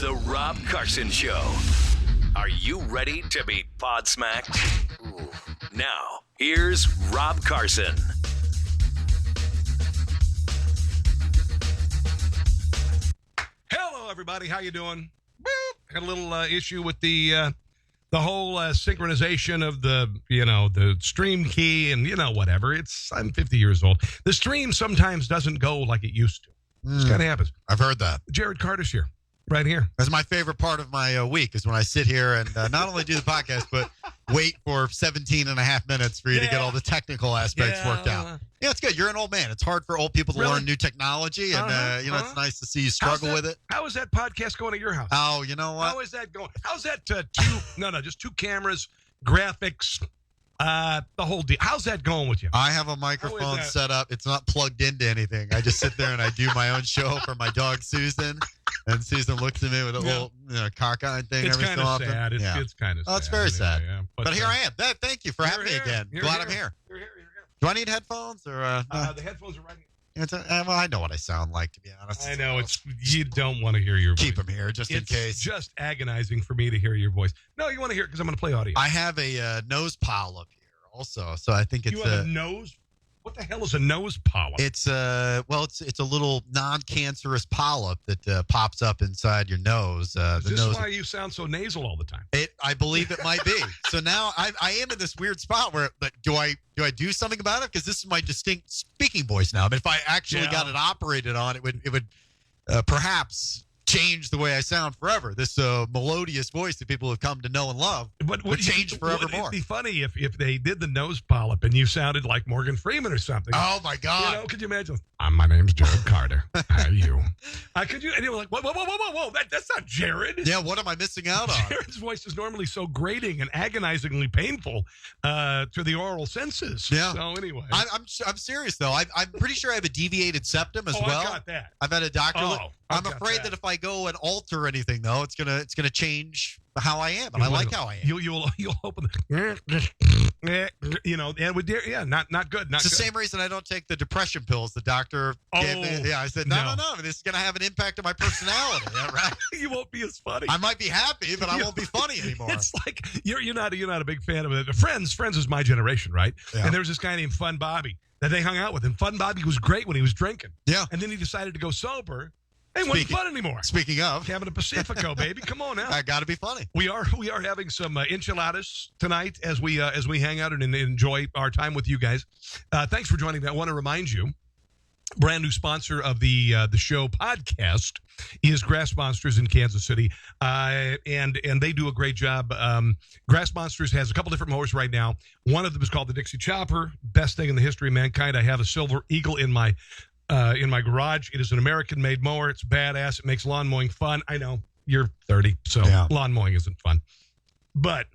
It's the Rob Carson Show. Are you ready to be podsmacked? Now, here's Rob Carson. Hello, everybody. How you doing? Boop. Had a little issue with the whole synchronization of the stream key and whatever. I'm 50 years old. The stream sometimes doesn't go like it used to. This kind of happens. I've heard that. Jared Carter's here, right here. That's my favorite part of my week is when I sit here and not only do the podcast, but wait for 17 and a half minutes for you to get all the technical aspects worked out. Yeah, it's good. You're an old man. It's hard for old people to learn new technology, and it's nice to see you struggle with it. How is that podcast going at your house? Oh, you know what? How is that going? How's that just two cameras, graphics, the whole deal. How's that going with you? I have a microphone set up. It's not plugged into anything. I just sit there and I do my own show for my dog, Susan. And Susan looks at me with a little cockeyed thing every so often. Sad. It's kind of sad. Oh, it's very sad. Yeah. But here I am. Thank you for having me again. Glad I'm here. You're here. Do I need headphones? Or the headphones are right here. Well, I know what I sound like, to be honest. I know you don't want to hear your voice. Keep them here just in case. It's just agonizing for me to hear your voice. No, you want to hear it because I'm going to play audio. I have a nose polyp here also, so I think it's you have a nose. What the hell is a nose polyp? It's it's a little non-cancerous polyp that pops up inside your nose. Is this why you sound so nasal all the time? I believe it might be. So now I am in this weird spot where, but do I do something about it? Because this is my distinct speaking voice now. But if I actually got it operated on, it would perhaps change the way I sound forever. This melodious voice that people have come to know and love would change forevermore. It'd be funny if they did the nose polyp and you sounded like Morgan Freeman or something. Oh my God! Could you imagine? My name's Jared Carter. How are you? Could you? And you were like, whoa! That's not Jared. Yeah, what am I missing out on? Jared's voice is normally so grating and agonizingly painful to the oral senses. Yeah. So anyway, I'm serious though. I'm pretty sure I have a deviated septum as well. I got that. I've had a doctor. I'm afraid that if I go and alter anything though, it's gonna change how I am, and I like how I am. You'll open and not good. It's the same reason I don't take the depression pills the doctor gave me. Yeah, I said no. This is gonna have an impact on my personality. Yeah, right. You won't be as funny. I might be happy, but I won't be funny anymore. It's like you're not a big fan of it. Friends is my generation, right? Yeah. And there was this guy named Fun Bobby that they hung out with, and Fun Bobby was great when he was drinking. Yeah, and then he decided to go sober. It wasn't fun anymore. Speaking of Cabin Pacifico, baby, come on now. I got to be funny. We are having some enchiladas tonight as we hang out and enjoy our time with you guys. Thanks for joining me. I want to remind you, brand new sponsor of the show podcast is Grass Monsters in Kansas City, and they do a great job. Grass Monsters has a couple different mowers right now. One of them is called the Dixie Chopper, best thing in the history of mankind. I have a Silver Eagle in my garage. It is an American-made mower. It's badass. It makes lawn mowing fun. I know you're 30, so lawn mowing isn't fun. But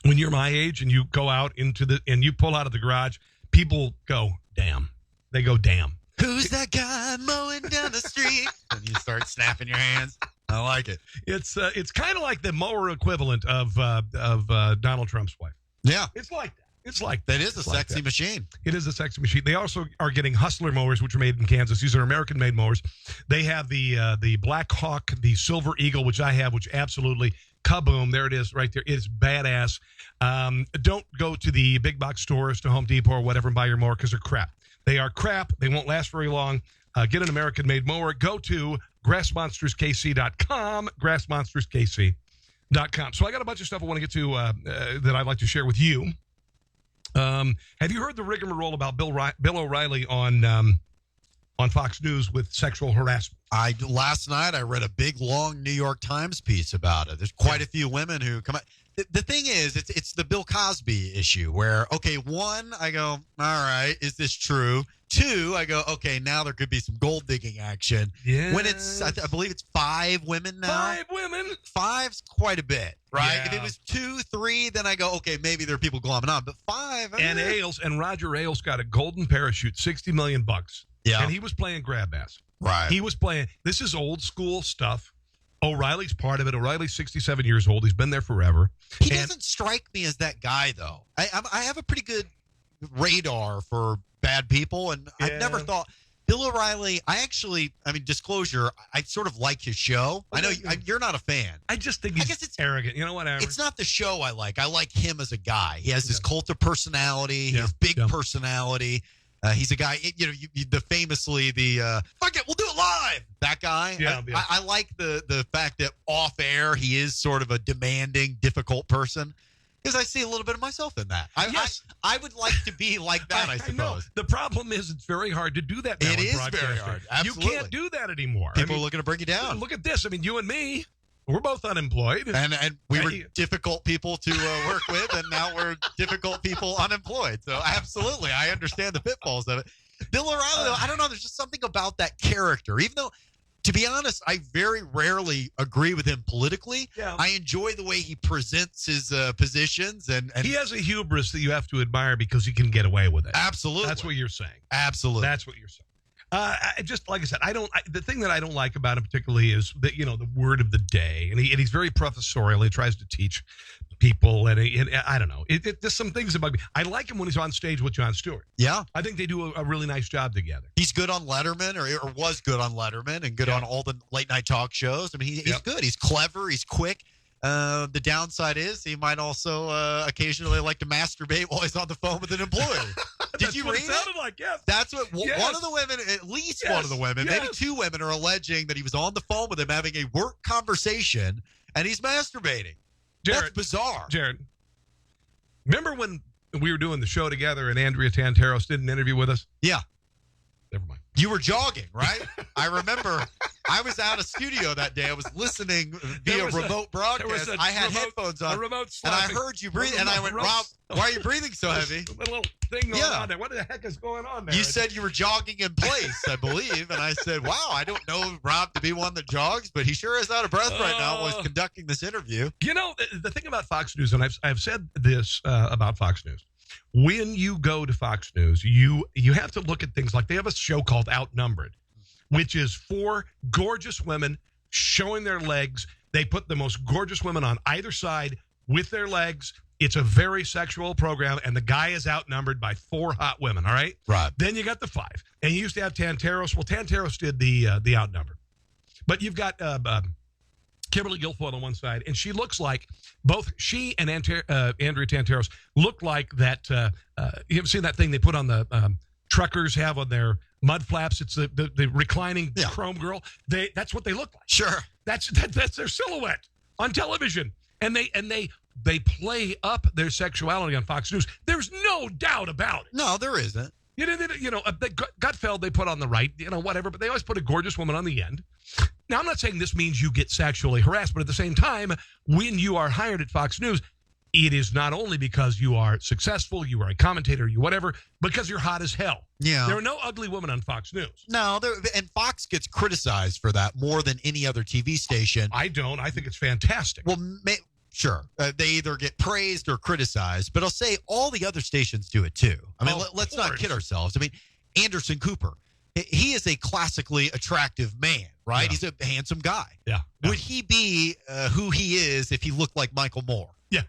when you're my age and you go out and you pull out of the garage, people go, damn. They go, damn. Who's that guy mowing down the street? And you start snapping your hands. I like it. It's kind of like the mower equivalent of Donald Trump's wife. Yeah. It's like that. It's like that. It is a sexy machine. It is a sexy machine. They also are getting Hustler mowers, which are made in Kansas. These are American-made mowers. They have the Black Hawk, the Silver Eagle, which I have, which absolutely kaboom. There it is right there. It's badass. Don't go to the big box stores, to Home Depot or whatever, and buy your mower because they're crap. They are crap. They won't last very long. Get an American-made mower. Go to grassmonsterskc.com, grassmonsterskc.com. So I got a bunch of stuff I want to get to that I'd like to share with you. Have you heard the rigmarole about Bill O'Reilly on Fox News with sexual harassment? Last night I read a big, long New York Times piece about it. There's quite a few women who come out. The thing is, it's the Bill Cosby issue where, okay, one, I go, all right, is this true? Two, I go, okay, now there could be some gold digging action. Yeah. When it's, I believe it's 5 women now. 5 women? 5's quite a bit, right? Yeah. If it was 2, 3, then I go, okay, maybe there are people glomming on. But 5, and Roger Ailes got a golden parachute, $60 million. Yeah. And he was playing grab ass. Right. He was playing. This is old school stuff. O'Reilly's part of it. O'Reilly's 67 years old. He's been there forever. He doesn't strike me as that guy, though. I have a pretty good radar for bad people, and I've never thought Bill O'Reilly, disclosure, I sort of like his show. I know you're not a fan. I just think he's arrogant. You know, whatever. It's not the show I like. I like him as a guy. He has this cult of personality. He has big personality. He's a guy, famously fuck it, we'll do it live. That guy. Yeah, I like the fact that off air he is sort of a demanding, difficult person. Because I see a little bit of myself in that. I would like to be like that, I suppose. Know. The problem is it's very hard to do that now. It is very hard. Absolutely. You can't do that anymore. People are looking to bring you down. Look at this. I mean, you and me, we're both unemployed. And we were difficult people to work with, and now we're difficult people unemployed. So absolutely, I understand the pitfalls of it. Bill O'Reilly, though, I don't know. There's just something about that character. Even though, to be honest, I very rarely agree with him politically. Yeah. I enjoy the way he presents his positions. And he has a hubris that you have to admire because he can get away with it. Absolutely. That's what you're saying. Absolutely. That's what you're saying. Just like I said, the thing that I don't like about him particularly is that, the word of the day, and he's very professorial. He tries to teach people, and I don't know. There's some things about me. I like him when he's on stage with Jon Stewart. Yeah, I think they do a really nice job together. He's good on Letterman, or was good on Letterman, and good on all the late night talk shows. I mean, he's good. He's clever. He's quick. The downside is he might also occasionally like to masturbate while he's on the phone with an employee. Did you read it? Sounded like, yes. That's what one of the women, at least one of the women, maybe two women, are alleging that he was on the phone with him having a work conversation and he's masturbating. Jared, that's bizarre. Jared, remember when we were doing the show together and Andrea Tantaros did an interview with us? Yeah. Never mind. You were jogging, right? I remember I was out of studio that day. I was listening via remote broadcast. I had headphones on, and I heard you breathe. And I went, Rob, why are you breathing so heavy? A little thing going on there. What the heck is going on there? You said you were jogging in place, I believe. And I said, wow, I don't know Rob to be one that jogs, but he sure is out of breath right now while he's conducting this interview. You know, the thing about Fox News, and I've said this about Fox News, when you go to Fox News, you have to look at things like they have a show called Outnumbered, which is 4 gorgeous women showing their legs. They put the most gorgeous women on either side with their legs. It's a very sexual program, and the guy is outnumbered by 4 hot women, all right? Right. Then you got the 5. And you used to have Tantaros. Well, Tantaros did the Outnumbered. But you've got Kimberly Guilfoyle on one side, and she looks like both she and Andrea Tantaros look like that. You ever seen that thing they put on the truckers have on their mud flaps? It's the reclining chrome girl. That's what they look like. Sure, that's their silhouette on television, and they play up their sexuality on Fox News. There's no doubt about it. No, there isn't. Gutfeld they put on the right, whatever, but they always put a gorgeous woman on the end. Now, I'm not saying this means you get sexually harassed, but at the same time, when you are hired at Fox News, it is not only because you are successful, you are a commentator, you whatever, because you're hot as hell. Yeah. There are no ugly women on Fox News. No, and Fox gets criticized for that more than any other TV station. I don't. I think it's fantastic. Well, sure. They either get praised or criticized, but I'll say all the other stations do it too. I mean, let's not kid ourselves. I mean, Anderson Cooper, he is a classically attractive man, right? Yeah. He's a handsome guy. Yeah. Would he be who he is if he looked like Michael Moore? Yeah.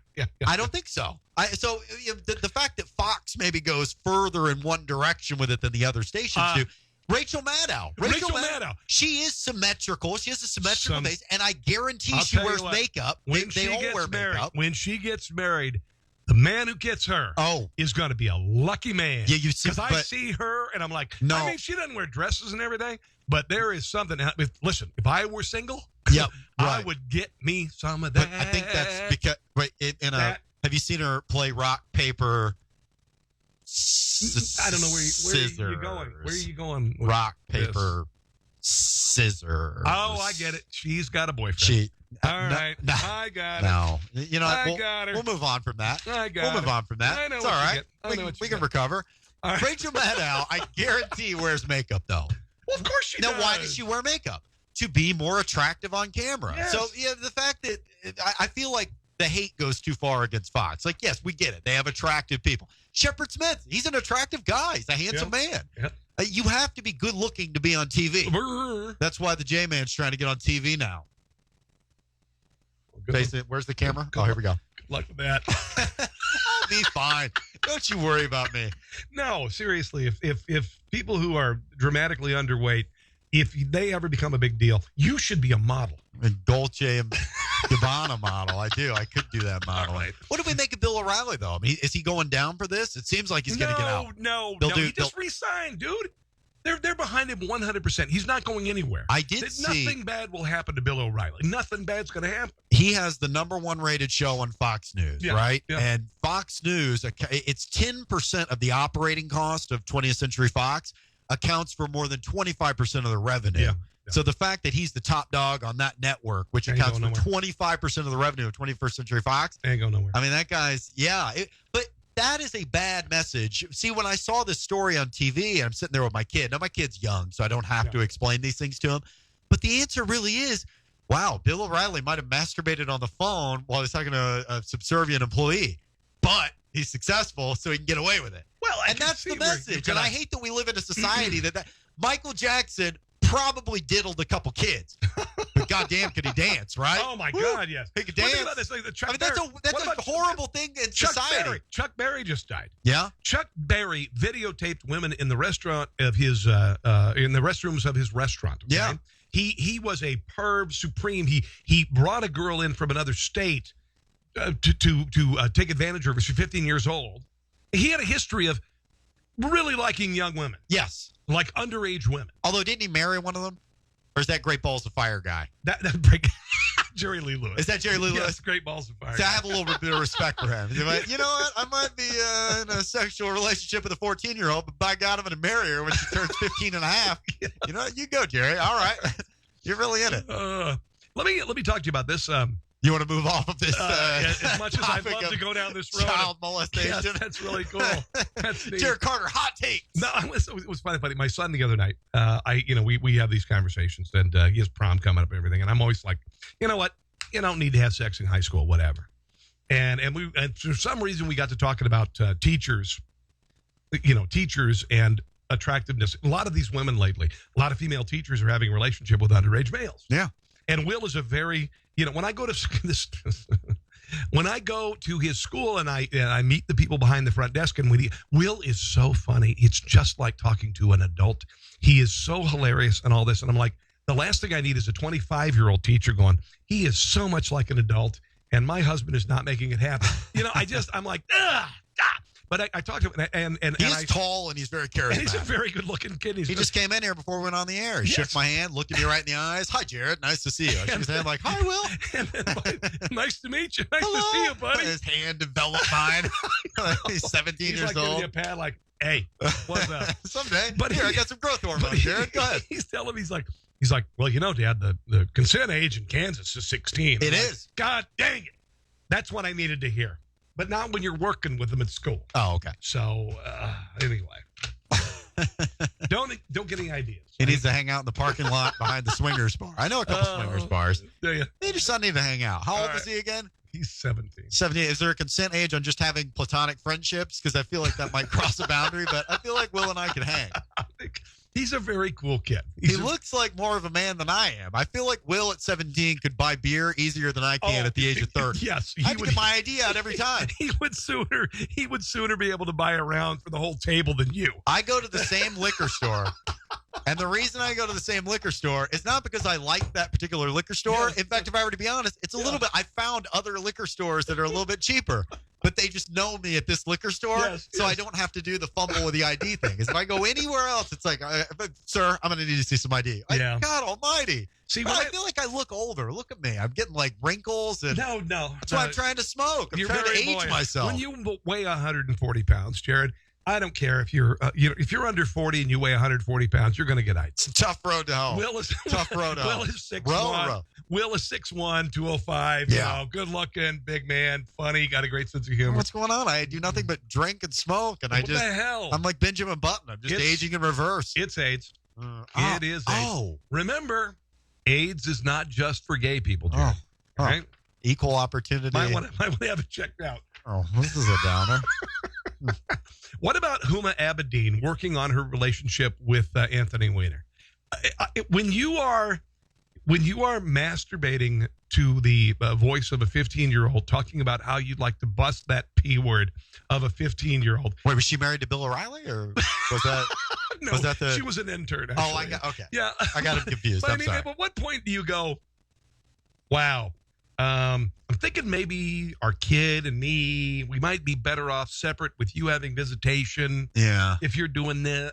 I don't think so. The fact that Fox maybe goes further in one direction with it than the other stations do. Rachel Maddow. Rachel Maddow. She is symmetrical. She has a symmetrical face, and I guarantee she wears makeup. They all wear makeup. When she gets married, the man who gets her is going to be a lucky man. Yeah, because I see her, and I'm like, no. I mean, she doesn't wear dresses and everything, but there is something. Listen, if I were single, I would get me some of that. But I think that's because have you seen her play rock, paper, I don't know where you're going. Where are you going? Rock, paper, scissors. Oh, I get it. She's got a boyfriend. All right. I got it. No. You know what? got her. We'll move on from that. We'll move on from that. I know it's all right. We can recover. Right. Rachel Maddow, I guarantee, wears makeup, though. Well, of course she does. Now, why does she wear makeup? To be more attractive on camera. Yes. So, the fact that I feel like the hate goes too far against Fox. Like, yes, we get it. They have attractive people. Shepard Smith, he's an attractive guy. He's a handsome man. Yep. You have to be good looking to be on TV. That's why the J-Man's trying to get on TV now. Where's the camera? Here we go. Good luck with that. be fine. Don't you worry about me. No, seriously, if people who are dramatically underweight, if they ever become a big deal, you should be a model. A Dolce and Gabbana model. I do. I could do that model. Right. What do we make of Bill O'Reilly, though? I mean, is he going down for this? It seems like he's going to get out. No. He just re-signed, dude. They're behind him 100%. He's not going anywhere. I did see. Nothing bad will happen to Bill O'Reilly. Nothing bad's going to happen. He has the #1 rated show on Fox News, right? Yeah. And Fox News, it's 10% of the operating cost of 20th Century Fox, accounts for more than 25% of the revenue. Yeah. So the fact that he's the top dog on that network, which accounts for 25% of the revenue of 21st Century Fox, ain't going nowhere. I mean, that guy's, but that is a bad message. See, when I saw this story on TV, and I'm sitting there with my kid. Now, my kid's young, so I don't have to explain these things to him. But the answer really is, wow, Bill O'Reilly might have masturbated on the phone while he was talking to a subservient employee. But he's successful, so he can get away with it. Well, and that's the message. And I hate that we live in a society that Michael Jackson probably diddled a couple kids. But goddamn, could he dance, right? Oh, my God, yes. He could dance. This, like that's a horrible thing in society. Chuck Berry just died. Yeah? Chuck Berry videotaped women in the restaurant of his, in the restrooms of his restaurant. Okay? Yeah. He was a perv supreme. He brought a girl in from another state to take advantage of her. She's 15 years old. He had a history of really liking young women. Yes. Like underage women. Although, didn't he marry one of them? Or is that Great Balls of Fire guy? That Jerry Lee Lewis. Is that Jerry Lee Lewis? Yes, Great Balls of Fire. See, I have a little bit of respect for him. You know what? I might be in a sexual relationship with a 14-year-old, but by God, I'm going to marry her when she turns 15 and a half. You know what? You go, Jerry. All right. You're really in it. Let me talk to you about this. You want to move off of this? As much as I'd love to go down this road. Child molestation. Yes, that's really cool. That's Jared Carter, hot takes. No, it was funny. My son the other night, we have these conversations, and he has prom coming up and everything, and I'm always like, you know what? You don't need to have sex in high school, whatever. And for some reason we got to talking about teachers, teachers and attractiveness. A lot of these women lately, a lot of female teachers are having a relationship with underage males. Yeah. And Will is a very, when I go to this, when I go to his school and I meet the people behind the front desk, and Will is so funny. It's just like talking to an adult. He is so hilarious and all this. And I'm like, the last thing I need is a 25-year-old teacher going, he is so much like an adult, and my husband is not making it happen. I'm like, ugh. But I talked to him, and he's tall and he's very charismatic. And he's a very good-looking kid. He just came in here before we went on the air. He shook my hand, looked at me right in the eyes. Hi, Jared. Nice to see you. I shook his hand like, hi, Will. And then nice to meet you. Nice to see you, buddy. His hand developed mine. He's 17 years old. He's like giving you a pat like, hey, what's up? Someday. But here, I got some growth hormones, Jared. Go ahead. He's telling me, he's like, well, Dad, the consent age in Kansas is 16. It is. God dang it. That's what I needed to hear. But not when you're working with them at school. Oh, okay. So, anyway. Don't get any ideas. He needs to hang out in the parking lot behind the swingers bar. I know a couple swingers bars. Yeah. They just need to hang out. How old is he again? He's 17. 17. Is there a consent age on just having platonic friendships? Because I feel like that might cross a boundary, but I feel like Will and I can hang. He's a very cool kid. He looks like more of a man than I am. I feel like Will at 17 could buy beer easier than I can at the age of 30. Yes. I have to get my ID out every time. He would sooner be able to buy a round for the whole table than you. I go to the same liquor store. And the reason I go to the same liquor store is not because I like that particular liquor store. Yes. In fact, if I were to be honest, it's a little bit, I found other liquor stores that are a little bit cheaper, but they just know me at this liquor store. So I don't have to do the fumble with the ID thing. Because if I go anywhere else, it's like, sir, I'm going to need to see some ID. God almighty. See, I feel like I look older. Look at me. I'm getting like wrinkles. And no. That's why I'm trying to smoke. I'm trying to age myself. When you weigh 140 pounds, Jared, I don't care if you're if you're under 40 and you weigh 140 pounds, you're going to get AIDS. It's a tough road to hoe. Tough road to hoe. Will is 6'1". Will is 6'1", 205. Yeah. Good looking, big man, funny, got a great sense of humor. What's going on? I do nothing but drink and smoke, and what the hell? I'm like Benjamin Button. I'm just aging in reverse. It's AIDS. It is AIDS. Remember, AIDS is not just for gay people, Jared. Right? Equal opportunity. Might want to have it checked out. Oh, this is a downer. What about Huma Abedin working on her relationship with Anthony Weiner? When you are masturbating to the voice of a 15-year-old talking about how you'd like to bust that P word of a 15-year-old. Wait, was she married to Bill O'Reilly, or was that? No, was that she was an intern. Actually. Oh, I got okay. Yeah, I got him confused. But I'm sorry. at what point do you go, wow? I'm thinking maybe our kid and me, we might be better off separate with you having visitation. Yeah. If you're doing that,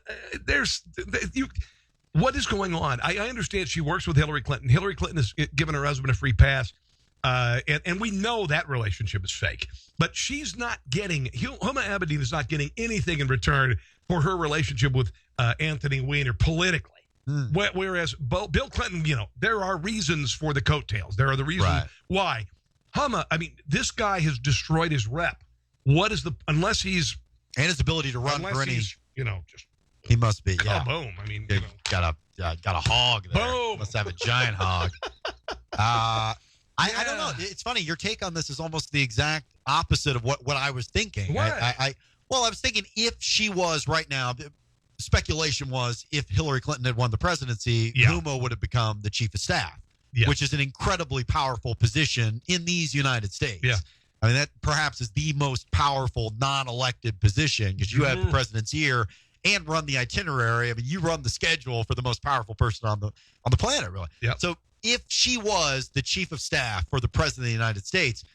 what is going on? I understand she works with Hillary Clinton. Hillary Clinton has given her husband a free pass. And we know that relationship is fake. But she's not getting, Huma Abedin is not getting anything in return for her relationship with Anthony Weiner politically. Whereas Bill Clinton, there are reasons for the coattails. There are the reasons why. Huma, this guy has destroyed his rep. Unless he's... And his ability to run for any... just... He must be, yeah. Boom. Got a hog there. Boom. Must have a giant hog. I don't know. It's funny. Your take on this is almost the exact opposite of what I was thinking. What? I was thinking if she was right now, the speculation was if Hillary Clinton had won the presidency, Huma would have become the chief of staff, which is an incredibly powerful position in these United States. Yeah. That perhaps is the most powerful non-elected position because you have the president's ear and run the itinerary. You run the schedule for the most powerful person on the planet, really. Yeah. So if she was the chief of staff for the president of the United States,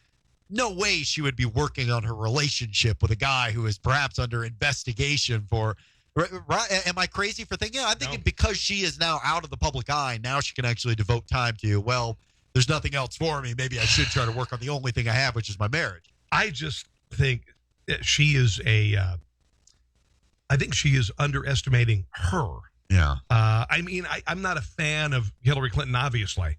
no way she would be working on her relationship with a guy who is perhaps under investigation for. Right? Am I crazy for thinking? I'm thinking because she is now out of the public eye, now she can actually devote time to, there's nothing else for me. Maybe I should try to work on the only thing I have, which is my marriage. I just think she is I think she is underestimating her. Yeah. I'm not a fan of Hillary Clinton, obviously,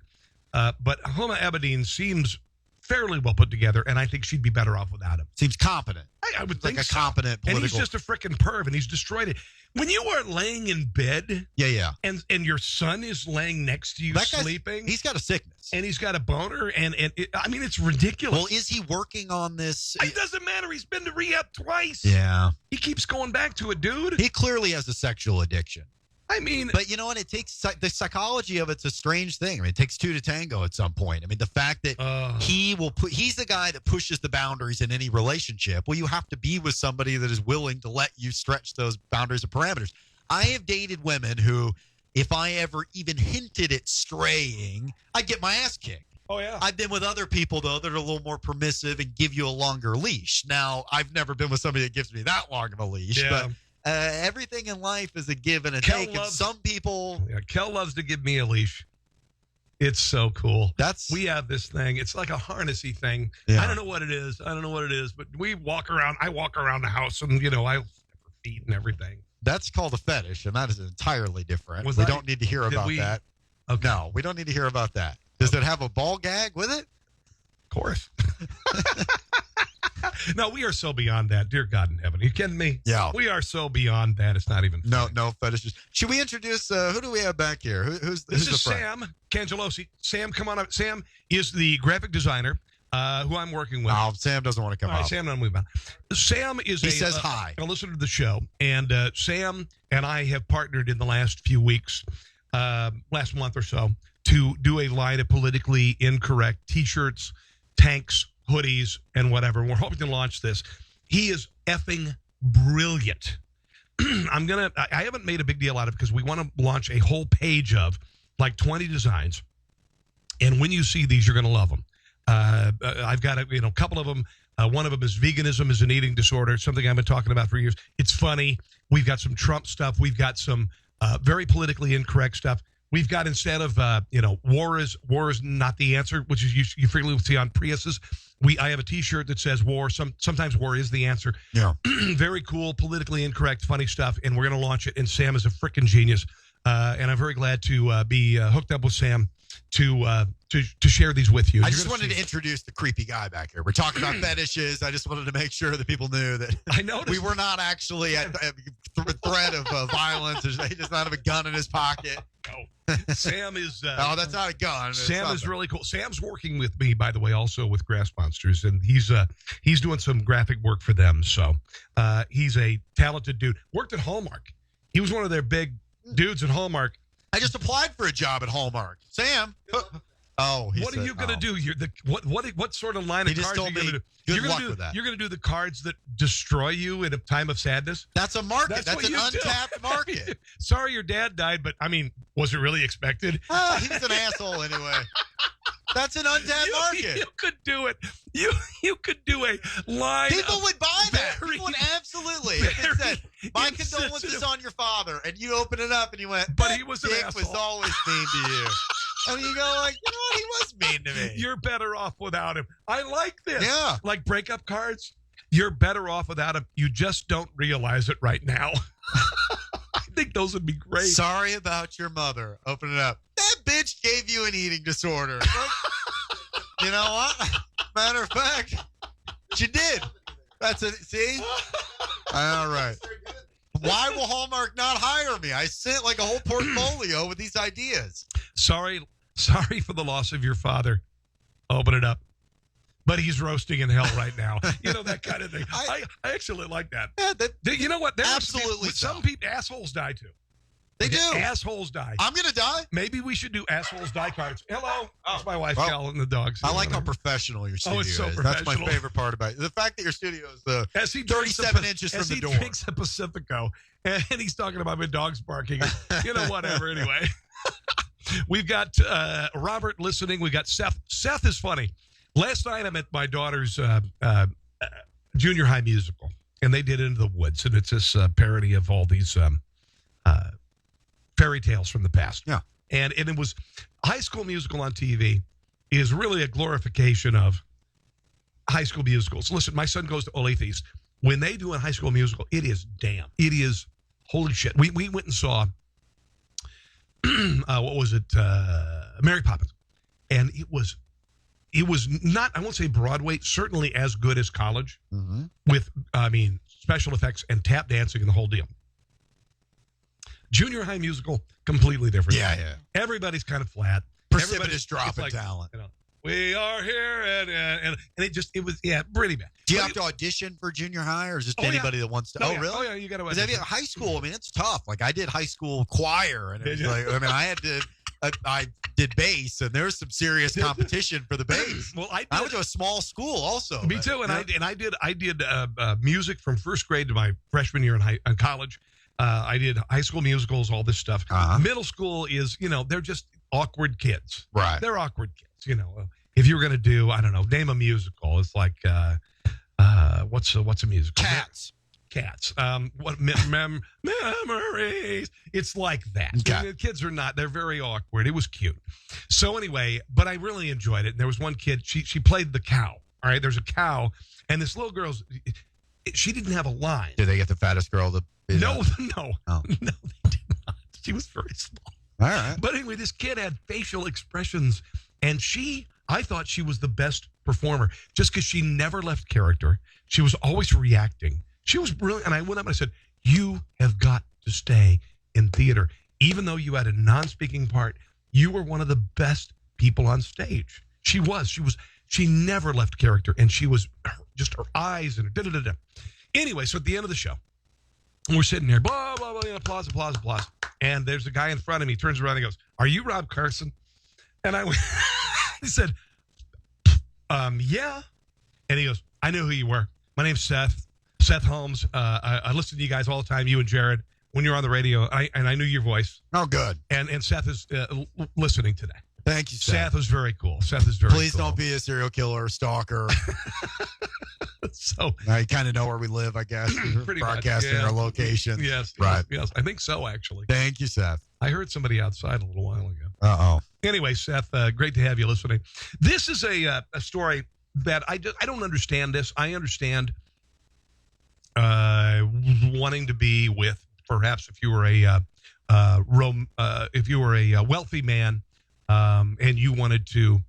but Huma Abedin seems fairly well put together, and I think she'd be better off without him. Seems competent. I would like think a so. competent political. And he's just a freaking perv, and he's destroyed it. When you are laying in bed, and your son is laying next to you sleeping, he's got a sickness, and he's got a boner, and it's ridiculous. Well, is he working on this? It doesn't matter. He's been to rehab twice. Yeah, he keeps going back to it, dude. He clearly has a sexual addiction. But you know what? It takes the psychology of it's a strange thing. It takes two to tango at some point. The fact that he's the guy that pushes the boundaries in any relationship. Well, you have to be with somebody that is willing to let you stretch those boundaries and parameters. I have dated women who, if I ever even hinted at straying, I'd get my ass kicked. Oh, yeah. I've been with other people, though, that are a little more permissive and give you a longer leash. Now, I've never been with somebody that gives me that long of a leash, but everything in life is a give and a take. And some people... Yeah, Kel loves to give me a leash. It's so cool. We have this thing. It's like a harnessy thing. Yeah. I don't know what it is. But I walk around the house and, I flip her feet and everything. That's called a fetish, and that is entirely different. We don't need to hear about that. Okay. No, we don't need to hear about that. Does it have a ball gag with it? Of course. No, we are so beyond that. Dear God in heaven. Are you kidding me? Yeah. We are so beyond that. It's not even funny. No fetishes. Should we introduce, who do we have back here? Who's this is Sam Cangelosi. Sam, come on up. Sam is the graphic designer who I'm working with. Oh, Sam doesn't want to come up. Sam, don't move on. Sam is he says hi. A listener to the show. And Sam and I have partnered in the last few weeks, last month or so, to do a line of politically incorrect T-shirts, tanks, hoodies, and whatever. And we're hoping to launch this. He is effing brilliant. I haven't made a big deal out of it because we want to launch a whole page of like 20 designs. And when you see these, you're going to love them. I've got a couple of them. One of them is veganism is an eating disorder, something I've been talking about for years. It's funny. We've got some Trump stuff. We've got some very politically incorrect stuff. We've got, instead of war is not the answer, which is you frequently see on Priuses. I have a T-shirt that says war. Sometimes war is the answer. Yeah. Very cool, politically incorrect, funny stuff, and we're going to launch it. And Sam is a freaking genius, and I'm very glad to be hooked up with Sam to share these with you. I just wanted to introduce the creepy guy back here. We're talking about fetishes. I just wanted to make sure that people knew that I noticed. We were not actually at threat of violence. He does not have a gun in his pocket. No. Sam is... no, that's not a gun. Sam is really cool. Sam's working with me, by the way, also with Grass Monsters, and he's doing some graphic work for them. So he's a talented dude. Worked at Hallmark. He was one of their big dudes at Hallmark. I just applied for a job at Hallmark. Sam, Oh, what are you going to do? What sort of line He of just cards are told you going me, to do? good You're luck gonna with that. You're going to do the cards that destroy you in a time of sadness? That's a market. That's That's what an you do. untapped market. Sorry your dad died, but I mean, was it really expected? He was an asshole anyway. That's an untapped market. You could do it. You could do a line. People would buy that. very- People would absolutely. If it said, my insensitive- condolences on your father, and you open it up and you went, But that he was an dick was asshole. always mean to you. And you go like, you know what? He was mean to me. You're better off without him. I like this. Yeah. Like breakup cards. You're better off without him. You just don't realize it right now. I think those would be great. Sorry about your mother. Open it up. That bitch gave you an eating disorder. You know what? Matter of fact, she did. That's it. See? All right. Why will Hallmark not hire me? I sent like a whole portfolio with these ideas. Sorry for the loss of your father. Open it up. But he's roasting in hell right now. You know, that kind of thing. I actually like that. Yeah, You know what? There are absolutely some so. people, assholes die too. They do. Assholes die. I'm going to die. Maybe we should do assholes die cards. Hello. That's my wife, Well, Cal, and the dogs. I like how professional your studio it's so is. That's my professional. favorite part about it. The fact that your studio is As he drinks 37 a, inches as from the he door. drinks a Pacifico, and he's talking about my dogs barking. You know, whatever. Anyway, we've got Robert listening. We got Seth. Seth is funny. Last night I'm at my daughter's junior high musical, and they did Into the Woods, and it's this parody of all these fairy tales from the past. Yeah. And it was High School Musical on TV is really a glorification of high school musicals. Listen, my son goes to Olathes. When they do a High School Musical, it is damn. It is holy shit. We went and saw what was it? Mary Poppins. And it was not, I won't say Broadway, certainly as good as college with, special effects and tap dancing and the whole deal. Junior high musical, completely different. Yeah. Everybody's kind of flat. Precipitous drop it's in like, talent. You know, we are here, and it was pretty bad. Do you But have to audition for junior high, or is just Oh, yeah. anybody that wants to? No, Oh, yeah. really? Oh, yeah, you got to Because audition. high school, I mean, it's tough. Like I did high school choir, and it was Did you? like, I mean, I did bass, and there was some serious competition for the bass. Well, I went to a small school, also. Me too, and I did music from first grade to my freshman year in college. I did high school musicals, all this stuff. Middle school is, they're just awkward kids. Right. They're awkward kids. If you were going to do, I don't know, name a musical. It's like, what's a musical? Cats. What memories? It's like that. Okay. The kids are not. They're very awkward. It was cute. So anyway, but I really enjoyed it. And there was one kid. She played the cow. All right. There's a cow, and this little girl's. She didn't have a line. Did they get the fattest girl to? No. Oh. No, they did not. She was very small. All right. But anyway, this kid had facial expressions, and I thought she was the best performer just because she never left character. She was always reacting. She was brilliant. And I went up and I said, you have got to stay in theater. Even though you had a non-speaking part, you were one of the best people on stage. She never left character. And she was just her eyes and da-da-da-da. Anyway, so at the end of the show, we're sitting there, blah, blah, blah, applause. And there's a guy in front of me, turns around and goes, are you Rob Carson? And I said, yeah. And he goes, I knew who you were. My name's Seth Holmes. I listen to you guys all the time, you and Jared, when you're on the radio. And I knew your voice. Oh, good. And Seth is listening today. Thank you, Seth. Seth is very cool. Seth is very Please cool. don't be a serial killer or stalker. So I kind of know where we live, I guess. Pretty broadcasting much, yeah. our location. Yes. Right. Yes. I think so, actually. Thank you, Seth. I heard somebody outside a little while ago. Uh-oh. Anyway, Seth, great to have you listening. This is a story that I don't understand this. I understand wanting to be with, perhaps if you were a wealthy man and you wanted to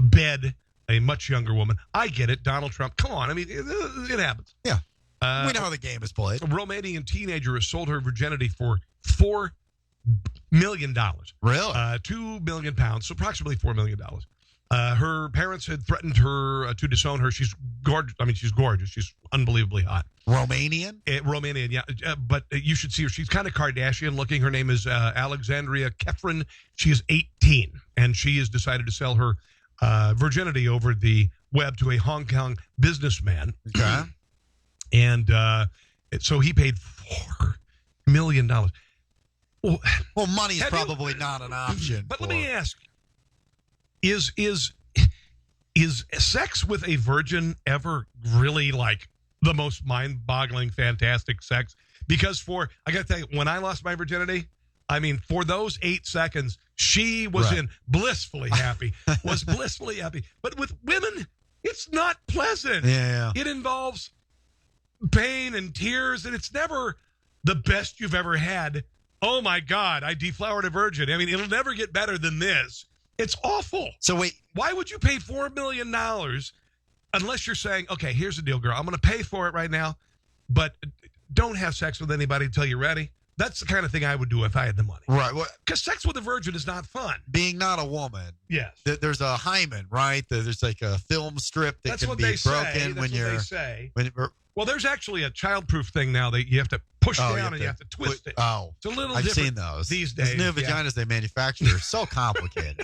bed a much younger woman. I get it. Donald Trump. Come on. I mean, it happens. Yeah. We know how the game is played. A Romanian teenager has sold her virginity for $4 million. Really? 2 million pounds, so approximately $4 million. Her parents had threatened her to disown her. She's gorgeous. I mean, she's gorgeous. She's unbelievably hot. Romanian? Romanian, yeah. But you should see her. She's kind of Kardashian looking. Her name is Alexandria Kefren. She is 18, and she has decided to sell her virginity over the web to a Hong Kong businessman. Okay. And so he paid $4 million. Well, money is probably not an option. But let me ask, is sex with a virgin ever really like the most mind-boggling, fantastic sex? Because I got to tell you, when I lost my virginity, I mean, for those 8 seconds, she was blissfully happy, But with women, it's not pleasant. Yeah. It involves pain and tears, and it's never the best you've ever had. Oh, my God, I deflowered a virgin. I mean, it'll never get better than this. It's awful. So wait. Why would you pay $4 million unless you're saying, okay, here's the deal, girl. I'm going to pay for it right now, but don't have sex with anybody until you're ready? That's the kind of thing I would do if I had the money. Right. Because sex with a virgin is not fun. Being not a woman. Yes. There's a hymen, right? There's like a film strip that That's can what be they broken say. when you're. They say. Well, there's actually a childproof thing now that you have to push down and you have to twist it. Oh. It's a little I've different seen those. these days. These new vaginas they manufacture are so complicated.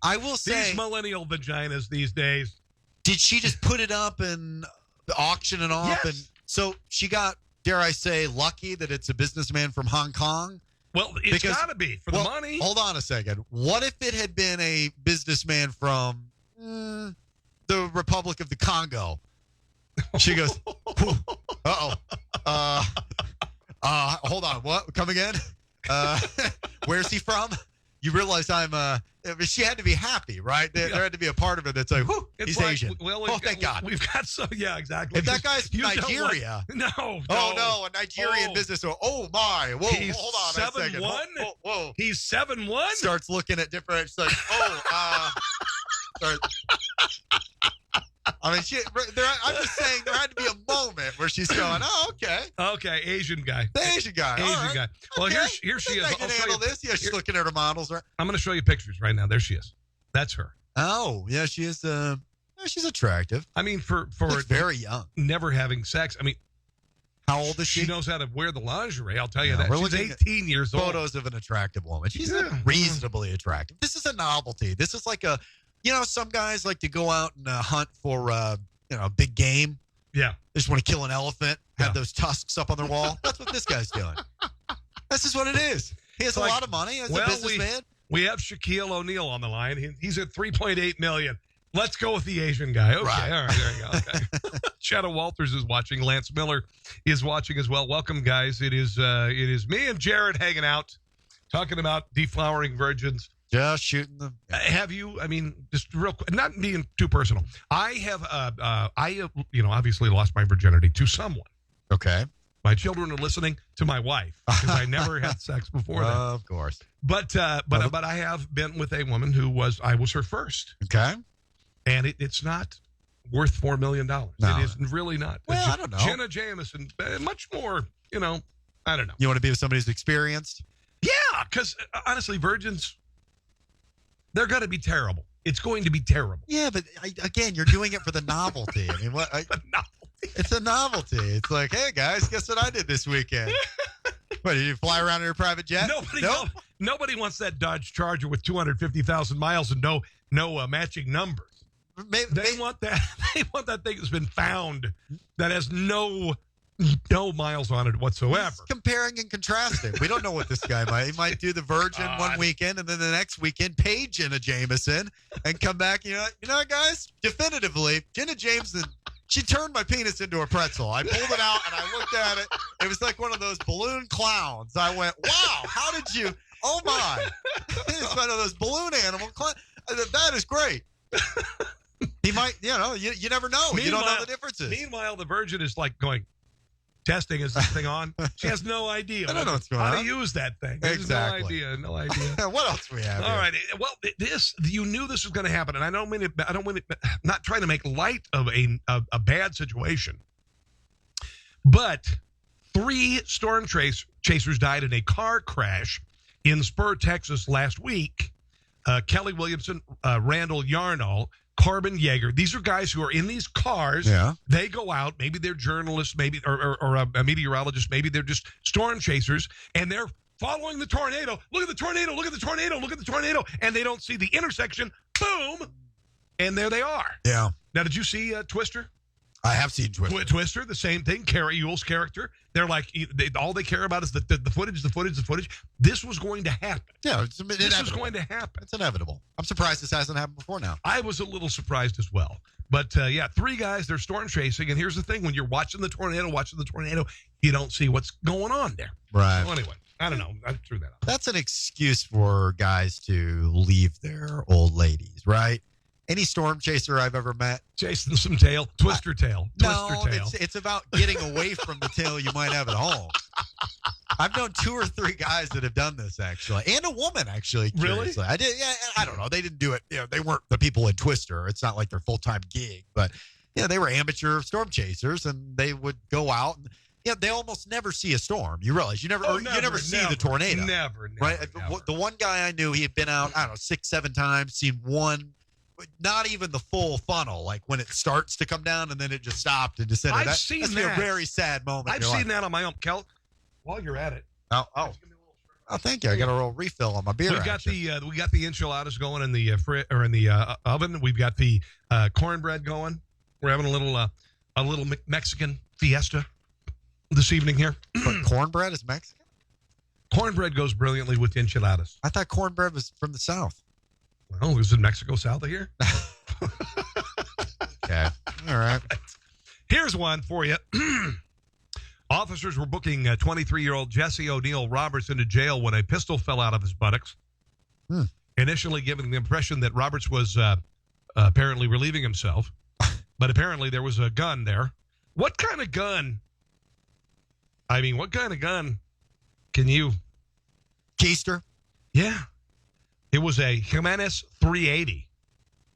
I will say. These millennial vaginas these days. Did she just put it up and auction it off? Yes. And so she got, dare I say, lucky that it's a businessman from Hong Kong? Well, it's got to be for the money. Hold on a second. What if it had been a businessman from the Republic of the Congo? She goes, hold on. What? Come again? Where's he from? You realize she had to be happy, right? There had to be a part of it that's like, whoo, he's Asian. Well, thank God. We've got some, yeah, exactly. If that guy's from Nigeria. No. Oh, no, a Nigerian business. Oh, my. Whoa, he's hold on a second. 7'1"? Whoa. He's 7'1"? Starts looking at different, she's like, I mean, I'm just saying there had to be a moment where she's going, oh, okay. Okay, Asian guy. The Asian guy. Guy. Well, okay. here she is. I can handle this. Yeah, she's looking at her models. Right? I'm going to show you pictures right now. There she is. That's her. Oh, yeah, she is. She's attractive. I mean, for very young, never having sex. I mean, how old is she? She knows how to wear the lingerie. I'll tell you that. We're She's 18 years old. Photos of an attractive woman. She's reasonably attractive. This is a novelty. This is like some guys like to go out and hunt for big game. Yeah. They just want to kill an elephant, have those tusks up on their wall. That's what this guy's doing. This is what it is. He has a lot of money as a businessman. We have Shaquille O'Neal on the line. He's at $3.8 million. Let's go with the Asian guy. Okay, right. All right, there you go. Okay. Shadow Walters is watching. Lance Miller is watching as well. Welcome, guys. It is me and Jared hanging out, talking about deflowering virgins. Just shooting them. Have you? I mean, just real quick, not being too personal. I have, obviously lost my virginity to someone. Okay. My children are listening to my wife because I never had sex before that. Of course. But I have been with a woman who I was her first. Okay. And it's not worth $4 million. No. It is really not. Well, I don't know. Jenna Jameson, much more, I don't know. You want to be with somebody who's experienced? Yeah, because honestly, virgins, they're going to be terrible. It's going to be terrible. Yeah, but again, you're doing it for the novelty. I mean, what? The novelty. It's a novelty. It's like, hey, guys, guess what I did this weekend? What, did you fly around in your private jet? Nobody wants that Dodge Charger with 250,000 miles and no matching numbers. They want that. They want that thing that's been found that has no miles on it whatsoever. He's comparing and contrasting. We don't know what this guy might. He might do the Virgin one weekend, and then the next weekend, pay Jenna Jameson, and come back. You know, guys, definitively, Jenna Jameson. She turned my penis into a pretzel. I pulled it out and I looked at it. It was like one of those balloon clowns. I went, wow, how did you? Oh my! It's one of those balloon animal clowns. That is great. He might, you never know. You don't know the differences. Meanwhile, the Virgin is like going, testing, is this thing on? She has no idea. I don't know what's going on. How to use that thing. Exactly. No idea. What else do we have? All right. Well, you knew this was going to happen, and I don't mean it. Not trying to make light of a bad situation, but 3 storm chasers died in a car crash in Spur, Texas last week. Kelly Williamson, Randall Yarnall, Corbin Yeager. These are guys who are in these cars. Yeah. They go out. Maybe they're journalists, maybe or a meteorologist. Maybe they're just storm chasers, and they're following the tornado. Look at the tornado. Look at the tornado. Look at the tornado. And they don't see the intersection. Boom. And there they are. Yeah. Now, did you see Twister? I have seen Twister. Twister, the same thing. Carrie Yule's character. They're like, all they care about is the footage, the footage, the footage. This was going to happen. Yeah, it's This was going to happen. It's inevitable. I'm surprised this hasn't happened before now. I was a little surprised as well. But, yeah, 3 guys, they're storm chasing. And here's the thing. When you're watching the tornado, you don't see what's going on there. Right. So anyway, I don't know. I threw that out. That's an excuse for guys to leave their old ladies, right? Any storm chaser I've ever met. Chasing some tail. Twister tail. No, it's about getting away from the tail you might have at home. I've known 2 or 3 guys that have done this, actually. And a woman, actually. Really? Curiously. I did. Yeah, I don't know. They didn't do it. You know, they weren't the people in Twister. It's not like their full-time gig. But, yeah, they were amateur storm chasers, and they would go out. And, yeah, they almost never see a storm. You realize you never see the tornado. Never. Right? Never. The one guy I knew, he had been out, I don't know, 6, 7 times, seen one. Not even the full funnel, like when it starts to come down and then it just stopped and descended. I've seen that's that. A very sad moment. I've seen that on my own. Kel, while you're at it. Oh, thank you. I got a little refill on my beer. We got the enchiladas going in the oven. We've got the cornbread going. We're having a little Mexican fiesta this evening here. But cornbread is Mexican? Cornbread goes brilliantly with enchiladas. I thought cornbread was from the South. Well, is it Mexico south of here? Okay. All right. Here's one for you. Officers were booking 23-year-old Jesse O'Neill Roberts into jail when a pistol fell out of his buttocks. Initially giving the impression that Roberts was apparently relieving himself, but apparently there was a gun there. What kind of gun? I mean, what kind of gun can you? Keister? Yeah. It was a Jimenez 380,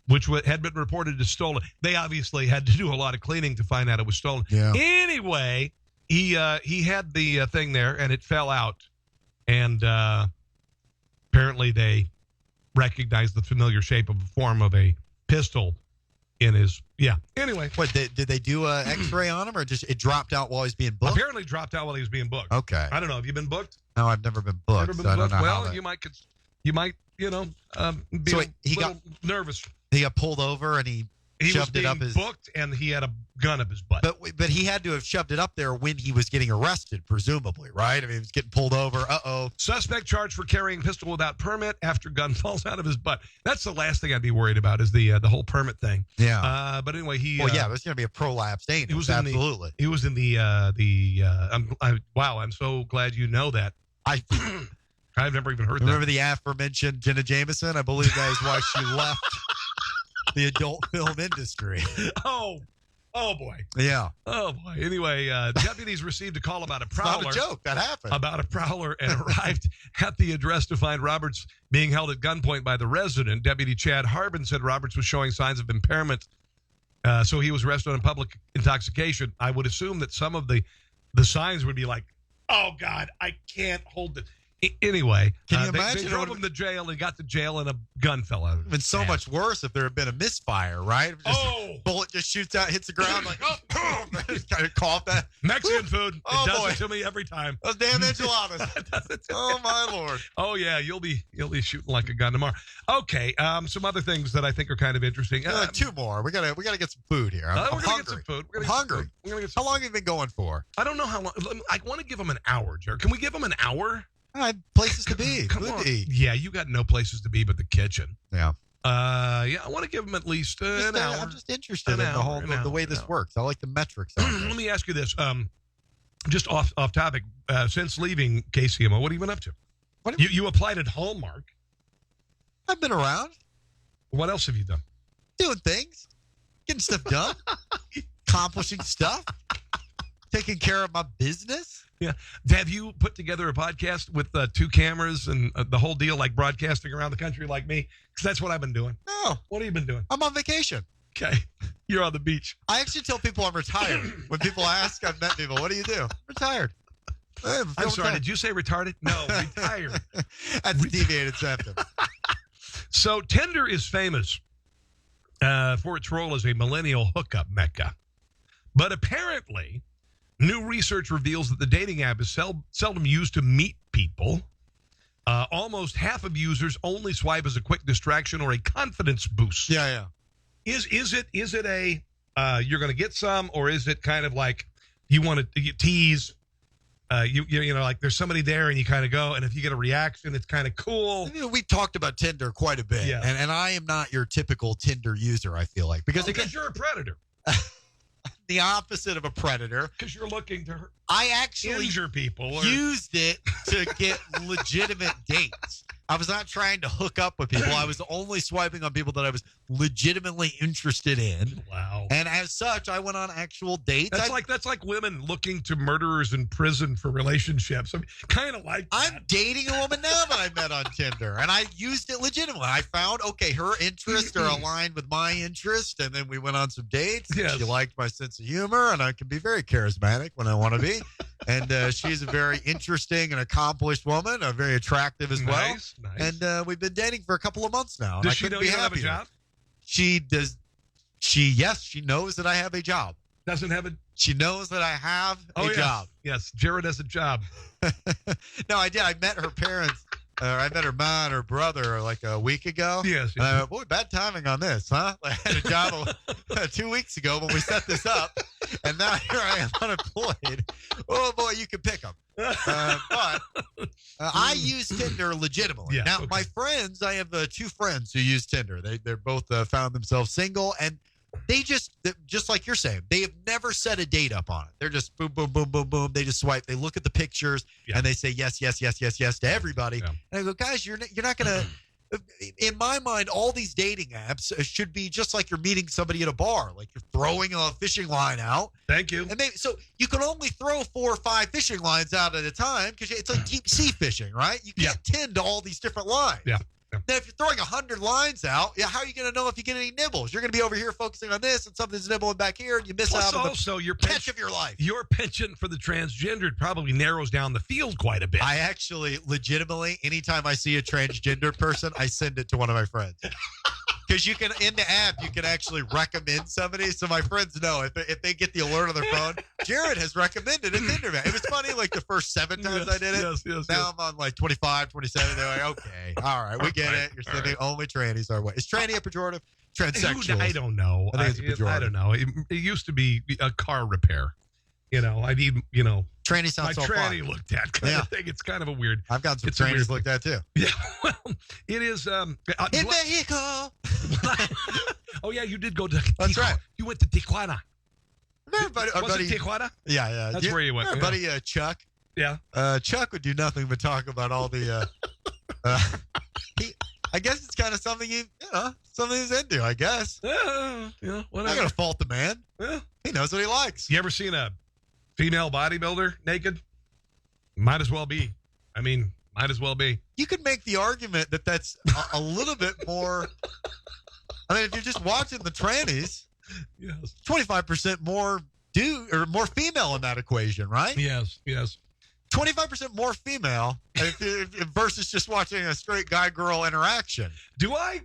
which had been reported as stolen. They obviously had to do a lot of cleaning to find out it was stolen. Yeah. Anyway, he had the thing there, and it fell out. And apparently they recognized the familiar shape of the form of a pistol in his, yeah. Anyway. What, did they do an X-ray on him, or just it dropped out while he's being booked? Apparently dropped out while he was being booked. Okay. I don't know. Have you been booked? No, I've never been booked. Never been so I don't booked? know Well, how you might, be So a he little nervous. He got pulled over and he shoved it up his. Booked, and he had a gun up his butt. But he had to have shoved it up there when he was getting arrested, presumably, right? I mean, he was getting pulled over. Suspect charged for carrying pistol without permit after gun falls out of his butt. That's the last thing I'd be worried about is the whole permit thing. Yeah. But anyway, Well, yeah, there's going to be a prolapsed anus. He was absolutely. He was in wow, I'm so glad you know that. I've never even heard Remember the aforementioned Jenna Jameson? I believe that is why she left the adult film industry. Oh boy. Yeah. Oh boy. Anyway, deputies received a call about a prowler. It's not a joke. That happened. About a prowler and arrived at the address to find Roberts being held at gunpoint by the resident. Deputy Chad Harbin said Roberts was showing signs of impairment, so he was arrested on public intoxication. I would assume that some of the signs would be like, "Oh God, I can't hold it." Anyway, can you imagine? They drove him to jail. He got to jail, and a gun fell out of it. It's been so much worse if there had been a misfire, right? Bullet just shoots out, hits the ground, like, kind of cough that. Mexican food. It does boy. it to me every time. Those damn enchiladas. Oh, my Lord. Oh, yeah. You'll be shooting like a gun tomorrow. Okay. Some other things that I think are kind of interesting. 2 more. We gotta get some food here. I'm we're gonna hungry. get some food. I'm hungry. How long have you been going for? I don't know how long. I want to give them an hour, Jared. Can we give them an hour? I have places to be. Come Food on. to eat. Yeah, you got no places to be but the kitchen. Yeah. Yeah, I want to give them at least an hour. I'm just interested in the way this works. I like the metrics. Let me ask you this. Just off topic. Since leaving KCMO, what have you been up to? You applied at Hallmark. I've been around. What else have you done? Doing things. Getting stuff done. Accomplishing stuff. Taking care of my business. Yeah. Have you put together a podcast with 2 cameras and the whole deal, like broadcasting around the country like me? Because that's what I've been doing. No. What have you been doing? I'm on vacation. Okay. You're on the beach. I actually tell people I'm retired. When people ask, I've met people, what do you do? I'm retired. I'm sorry, did you say retarded? No, retired. That's a deviated septum. So Tinder is famous for its role as a millennial hookup mecca. But apparently, new research reveals that the dating app is seldom used to meet people. Almost half of users only swipe as a quick distraction or a confidence boost. Yeah. Is it a you're going to get some, or is it kind of like you want to tease? You know, like there's somebody there and you kind of go, and if you get a reaction, it's kind of cool. You know, we talked about Tinder quite a bit, Yeah. and I am not your typical Tinder user, I feel like. Because you're a predator. the opposite of a predator. Because you're looking to I actually injure people. used it to get legitimate dates. I was not trying to hook up with people. I was only swiping on people that I was legitimately interested in. Wow. And as such, I went on actual dates. That's like women looking to murderers in prison for relationships. I mean, kind of like that. I'm dating a woman now that I met on Tinder, and I used it legitimately. I found, okay, her interests are aligned with my interest, and then we went on some dates. Yes. She liked my sense of humor, and I can be very charismatic when I want to be. And she's a very interesting and accomplished woman, very attractive as well. Nice. And we've been dating for a couple of months now. Does she know you have a job? Yes, she knows that I have a job. Doesn't have a... She knows that I have a job. Yes, Jared has a job. No, I did. I met her parents. I met her mom and her brother like a week ago. Yes. And I went, boy, bad timing on this, huh? I had a job 2 weeks ago when we set this up, and now here I am unemployed. Oh, boy, you can pick them. But I use Tinder legitimately. Yeah, now, okay. my friends, I have 2 friends who use Tinder. They're both found themselves single, and they just like you're saying, they have never set a date up on it. They're just boom, boom, boom, boom, boom. They just swipe. They look at the pictures, and they say yes, yes, yes, yes, yes to everybody. Yeah. And I go, guys, you're not going to... In my mind, all these dating apps should be just like you're meeting somebody at a bar. Like you're throwing a fishing line out. Thank you. And so you can only throw 4 or 5 fishing lines out at a time because it's like deep sea fishing, right? You can't tend to all these different lines. Yeah. Now, if you're throwing 100 lines out, how are you going to know if you get any nibbles? You're going to be over here focusing on this and something's nibbling back here, and you miss out on the catch of your life. Your penchant for the transgendered probably narrows down the field quite a bit. I actually, legitimately, anytime I see a transgender person, I send it to one of my friends. Because you can, in the app, you can actually recommend somebody. So my friends know if they get the alert on their phone, Jared has recommended a Tinder man. It was funny, like the first 7 times I did it. Yes, now I'm on like 25, 27. They're like, okay, all right, we get it. You're sending only trannies our way. Is tranny a pejorative? Transsexual. I don't know. I think it's a pejorative. I don't know. It used to be a car repair. You know, I need, tranny my sounds so tranny fun. looked at kind of thing. It's kind of a weird. I've got some It's a weird trannies looked at too. Yeah, well, it is. In Mexico. Oh yeah, you did go to. That's Tijuana. right. You went to Tijuana. Our Was buddy, it Tijuana? yeah. That's where you went. Our Yeah. buddy Chuck. Yeah. Chuck would do nothing but talk about all the. I guess it's kind of something something he's into. I guess. Yeah, I'm not whatever. gonna fault the man. Yeah. He knows what he likes. You ever seen a female bodybuilder naked? Might as well be. I mean, might as well be. You could make the argument that that's a little bit more. I mean, if you're just watching the trannies, Yes. 25% more more female in that equation, right? Yes. 25% more female versus just watching a straight guy-girl interaction. Do I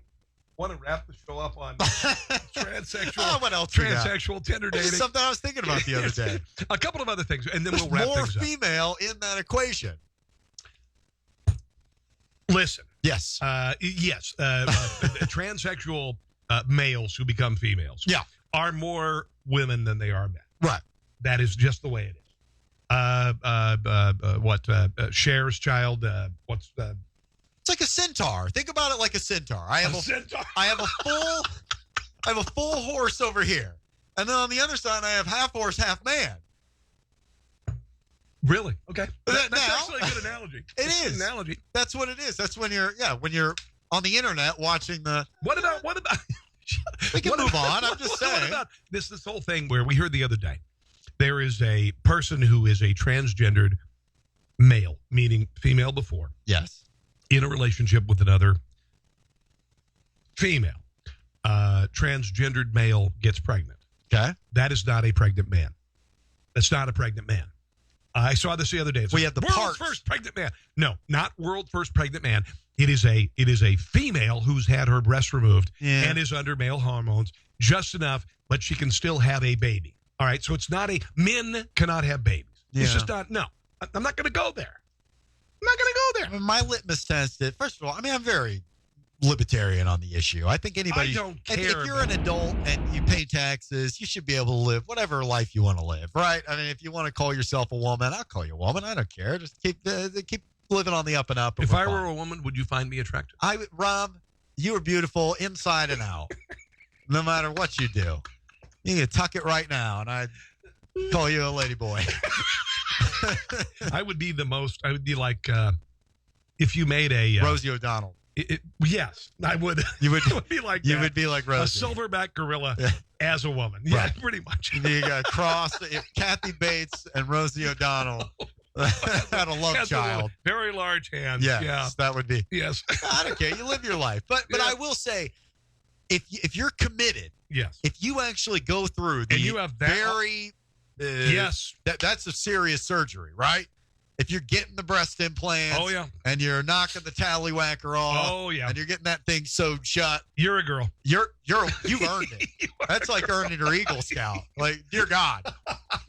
want to wrap the show up on transsexual? What else? we got? Transsexual Tinder This dating. is something I was thinking about the other day. A couple of other things, and then There's we'll wrap more things up. female in that equation. Listen. Yes. Yes. Transsexual males who become females are more women than they are men. Right. That is just the way it is. Cher's child? What's It's like a centaur. Think about it like a centaur. I have a centaur? I have a full horse over here, and then on the other side I have half horse, half man. Really? Okay. That's Now- actually a good analogy. It It's a good is. analogy. That's what it is. That's when you're on the internet watching the. What about? We can what move about- on. I'm just What saying. about this whole thing where we heard the other day? There is a person who is a transgendered male, meaning female before, Yes. in a relationship with another female. Transgendered male gets pregnant. Okay. That is not a pregnant man. That's not a pregnant man. I saw this the other day. It's We like, have the world's parts. first pregnant man. No, not world first pregnant man. It is a female who's had her breast removed Yeah. and is under male hormones just enough, but she can still have a baby. All right, so it's not men cannot have babies. It's Yeah. just not. No, I'm not going to go there. I'm not going to go I there. mean, my litmus test is, first of all, I mean, I'm very libertarian on the issue. I think anybody. I don't if care. you're an adult and you pay taxes, you should be able to live whatever life you want to live, right? I mean, if you want to call yourself a woman, I'll call you a woman. I don't care. Just keep living on the up and up. And If we're I fine. were a woman, would you find me attractive? Rob, you are beautiful inside and out. No matter what you do, you can tuck it right now, and I'd call you a lady boy. I would be I would be like, if you made a Rosie O'Donnell. Yes, I would. You would. I would be like You that. would be like A Rosie. silverback gorilla Yeah. as a woman. Yeah, Right. pretty much. You got cross Kathy Bates and Rosie O'Donnell had a love As a child. woman. Very large hands. Yes, Yeah. that would be. Yes. I don't care. You live your life, but Yeah. I will say, if you're committed, Yes. if you actually go through the And you have that. very Yes. that's a serious surgery, right? If you're getting the breast implants, Oh yeah. and you're knocking the tallywhacker off, Oh yeah. and you're getting that thing sewed shut, You're a girl. you've earned it. That's like earning your Eagle Scout. Like, dear God,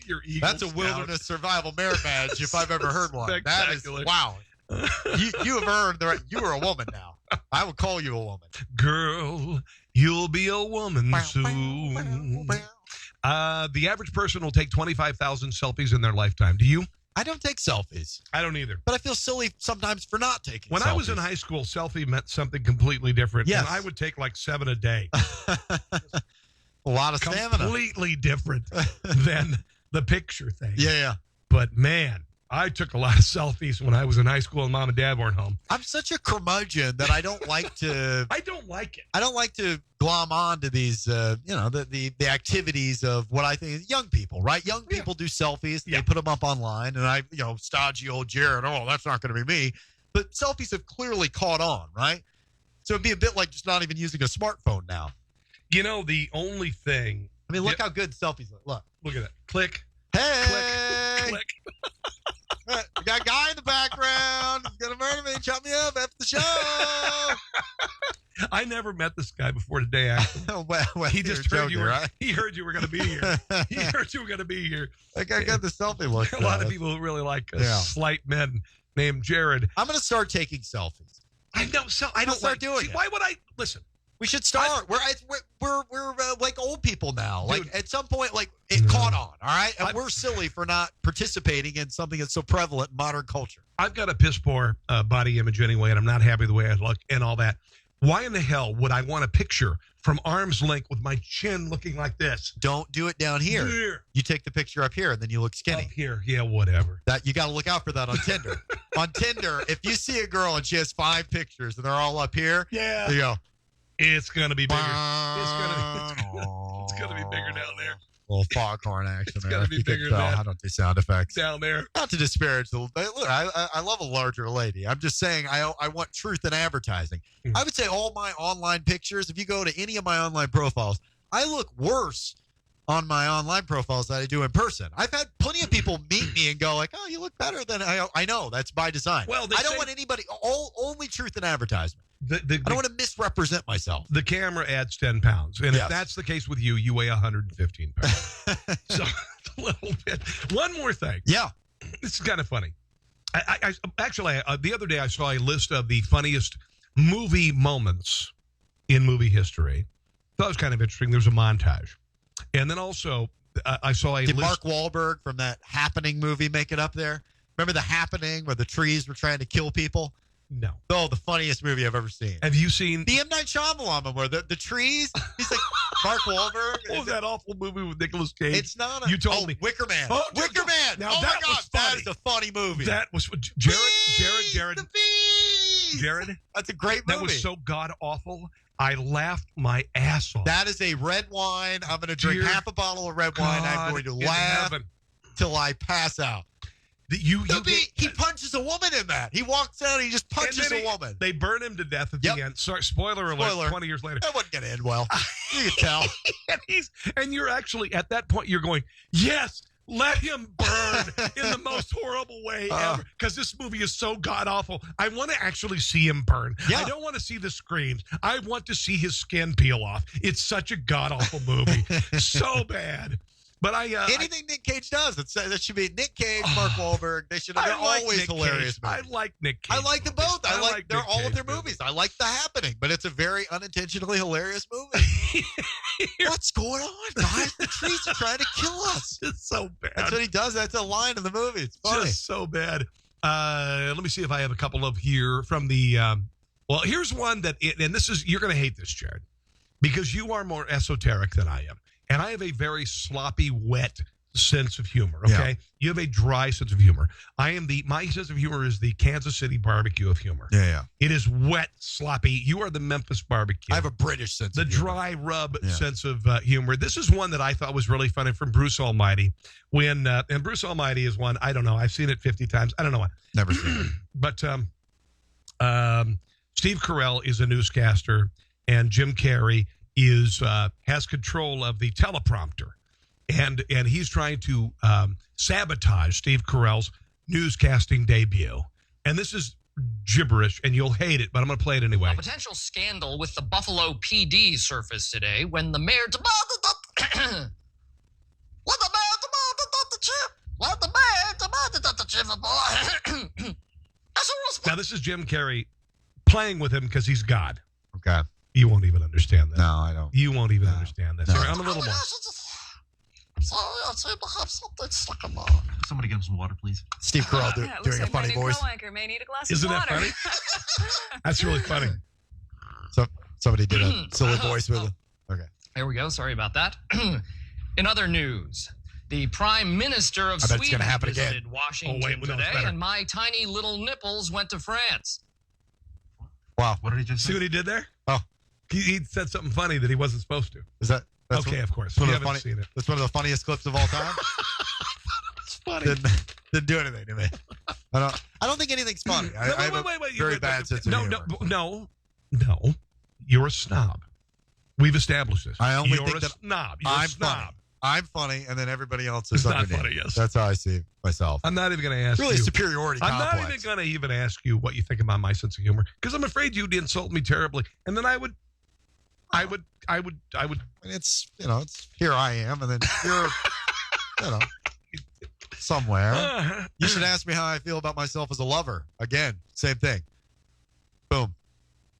You're Eagle that's a Scout. wilderness survival merit badge if I've ever heard one. That is Spectacular. wow. You have earned the right. You are a woman now. I will call you a woman. Girl, you'll be a woman soon. The average person will take 25,000 selfies in their lifetime. Do you? I don't take selfies, I don't either. but I feel silly sometimes for not taking When selfies. I was in high school, selfie meant something completely different. Yes. And I would take like 7 a day. a lot of stamina. Completely different than the picture thing. Yeah. But man, I took a lot of selfies when I was in high school and mom and dad weren't home. I'm such a curmudgeon that I don't like to. I don't like it. I don't like to glom on to these, the activities of what I think is young people, right? Young people do selfies. Yeah. They put them up online, and I, stodgy old Jared. Oh, that's not going to be me. But selfies have clearly caught on, right? So it'd be a bit like just not even using a smartphone now. The only thing. I mean, look how good selfies look. Look at that. Click. Hey, Click. we got a guy in the background. He's gonna murder me, chop me up after the show. I never met this guy before today. Actually. well, He you're just heard joking, you were. right? He heard you were going to be here. He heard you were going to be here. Like, I got the selfie look. A lot of people who really like Yeah. slight men named Jared. I'm gonna start taking selfies. I know. So I don't start like doing see, it. Why would I listen? We should start. We're like old people now. Like, Dude. at some point, like, it caught on. All right, and I- we're silly for not participating in something that's so prevalent in modern culture. I've got a piss poor body image anyway, and I'm not happy the way I look and all that. Why in the hell would I want a picture from arm's length with my chin looking like this? Don't do it down here. You take the picture up here, and then you look skinny. Up here, yeah, whatever. That you got to look out for that on Tinder. On Tinder, if you see a girl and she has 5 pictures and they're all up here, Yeah, you go. it's gonna be bigger. It's gonna be bigger down there. Little foghorn action It's there. gotta if be you could bigger tell. than that. I don't do sound effects. Down there. Not to disparage the. Look, I love a larger lady. I'm just saying I want truth in advertising. Mm. I would say all my online pictures. If you go to any of my online profiles, I look worse on my online profiles than I do in person. I've had plenty of people meet me and go like, "Oh, you look better than I know." That's by design. Well, they I don't say- want anybody. Only truth in advertisement. The I don't want to misrepresent myself. the camera adds 10 pounds. And Yes. if that's the case with you, you weigh 115 pounds. So a little bit. One more thing. Yeah. This is kind of funny. I actually, the other day I saw a list of the funniest movie moments in movie history. That was kind of interesting. There's a montage. And then also, I saw a Did list. Mark Wahlberg from that Happening movie make it up there? Remember The Happening where the trees were trying to kill people? No. Oh, the funniest movie I've ever seen. Have you seen The M. Night Shyamalan one where the trees, he's like, Mark Wahlberg. what was that awful movie with Nicolas Cage? It's not a. You told me. Wicker Man. Oh, Wicker Man. now Oh, that my God. was That funny. is a funny movie. That was Jared. The Bees. Jared. That's a great movie. That was so god awful. I laughed my ass off. That is a red wine. I'm going to drink Dear half a bottle of red wine. I'm God going to in laugh heaven. till I pass out. He punches a woman in that. He walks out and he just punches a woman. They burn him to death at Yep. the end. Sorry, spoiler alert. Spoiler. 20 years later. That wasn't going to end well. You can tell. And you're actually at that point. You're going, yes, Let him burn in the most horrible way ever. Because this movie is so god-awful. I want to actually see him burn. Yeah. I don't want to see the screams. I want to see his skin peel off. It's such a god-awful movie. So bad. But anything Nick Cage does, that should be Nick Cage, Mark Wahlberg. They're always Nick hilarious. I like Nick Cage. I like them both. I like they're Nick all of Cage their movies. I like The Happening, but it's a very unintentionally hilarious movie. What's going on, guys? The trees are trying to kill us. It's so bad. That's what he does. That's a line in the movie. It's funny. Just so bad. Let me see if I have a couple of here from the. Well, here's one and this is, you're going to hate this, Jared, because you are more esoteric than I am, and I have a very sloppy, wet sense of humor. Okay, Yeah. You have a dry sense of humor. My sense of humor is the Kansas City barbecue of humor. Yeah. It is wet, sloppy. You are the Memphis barbecue. I have a British sense The of humor. dry rub sense of humor. This is one that I thought was really funny from Bruce Almighty. And Bruce Almighty is one, I don't know, I've seen it 50 times. I don't know why. Never seen it. But Steve Carell is a newscaster, and Jim Carrey has control of the teleprompter. And he's trying to sabotage Steve Carell's newscasting debut. And this is gibberish, and you'll hate it, but I'm going to play it anyway. A potential scandal with the Buffalo PD surfaced today when the mayor demanded that Now, this is Jim Carrey playing with him because he's God. Okay. You won't even understand that. No, I don't. You won't even understand that. No. Sorry, I'm a little more. Somebody get him some water, please. Steve Carell doing a funny voice. Co-anchor may need a glass Isn't of that water. funny? That's really funny. So somebody did a silly voice with it. Okay. There we go. Sorry about that. In other news, the Prime Minister of I bet it's Sweden gonna happen again. visited Washington Oh, wait, no, it's today, better. and my tiny little nipples went to France. Wow. What did he just See say? what he did there? Oh. He said something funny that he wasn't supposed to. Is that? That's Okay, one, of course. one You of the haven't funny, seen it. That's one of the funniest clips of all time. It's funny. Didn't do anything to me. I don't think anything's funny. I have a very bad sense of humor. No. You're a snob. We've established this. I only You're think a that snob. You're a I'm snob. funny. I'm funny, and then everybody else is It's not underneath. funny, yes. That's how I see myself. I'm not even going to ask Really, you. superiority I'm complex. not even going to even ask you what you think about my sense of humor, because I'm afraid you'd insult me terribly, and then I would. And it's it's here I am, and then you're somewhere. You should ask me how I feel about myself as a lover. Again, same thing. Boom.